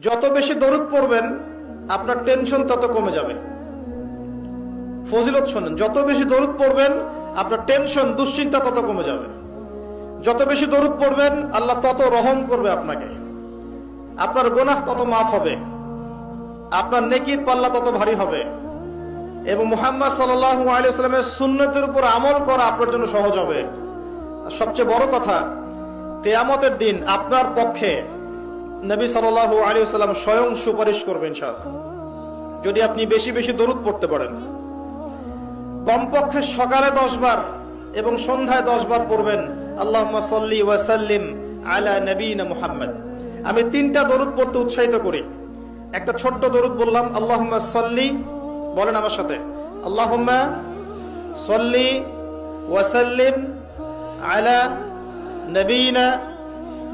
যত বেশি দরুদ পড়বেন আপনার টেনশন তত কমে যাবে। ফজিলত শোনেন, যত বেশি দরুদ পড়বেন আপনার টেনশন দুশ্চিন্তা তত কমে যাবে। যত বেশি দরুদ পড়বেন আল্লাহ তত রহম করবে আপনাকে, আপনার গুনাহ তত মাফ হবে, আপনার নেকির পাল্লা তত ভারী হবে এবং মুহাম্মদ সাল্লাল্লাহু আলাইহি ওয়াসাল্লামের সুন্নতের উপর আমল করা আপনার জন্য সহজ হবে। আর সবচেয়ে বড় কথা, কিয়ামতের দিন আপনার পক্ষে নবী সাল্লাল্লাহু আলাইহি ওয়াসাল্লাম স্বয়ং সুপারিশ করবেন ইনশাআল্লাহ, যদি আপনি বেশি বেশি দরুদ পড়তে পারেন। কমপক্ষে সকালে 10 বার এবং সন্ধ্যায় 10 বার পড়বেন আল্লাহুম্মা সাল্লি ওয়া সাল্লিম আলা নবিয়িনা মুহাম্মদ। আমি 3টা দরুদ পড়তে উৎসাহিত করি। একটা ছোট্ট দরুদ বললাম, আল্লাহুম্মা সাল্লি, বলেন আমার সাথে, আল্লাহুম্মা সাল্লি ওয়া সাল্লিম আলা নবিয়িনা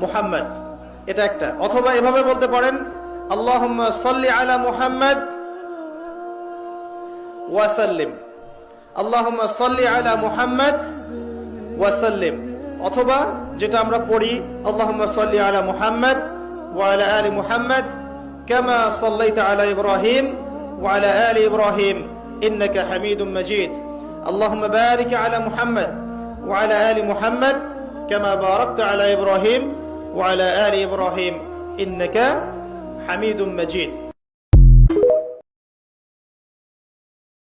মুহাম্মদ, এটা একটা। অথবা এভাবে বলতে পারেন, আল্লাহুম্মা সাল্লি আলা মুহাম্মদ ওয়া সাল্লিম, আল্লাহুম্মা সাল্লি আলা মুহাম্মদ ওয়া সাল্লিম। অথবা যেটা আমরা পড়ি, আল্লাহুম্মা সাল্লি আলা মুহাম্মদ ওয়া আলা আলি মুহাম্মদ কামা সাল্লাইতা আলা ইব্রাহিম ওয়া আলা আলি ইব্রাহিম ইন্নাকা হামিদুম মাজিদ। আল্লাহুম্মা বারিক আলা মুহাম্মদ ওয়া আলা আলি মুহাম্মদ কামা বারাকতা আলা ইব্রাহিম ওয়া আলা আলি ইব্রাহিম ইন্নাকা হামিদুম মাজিদ।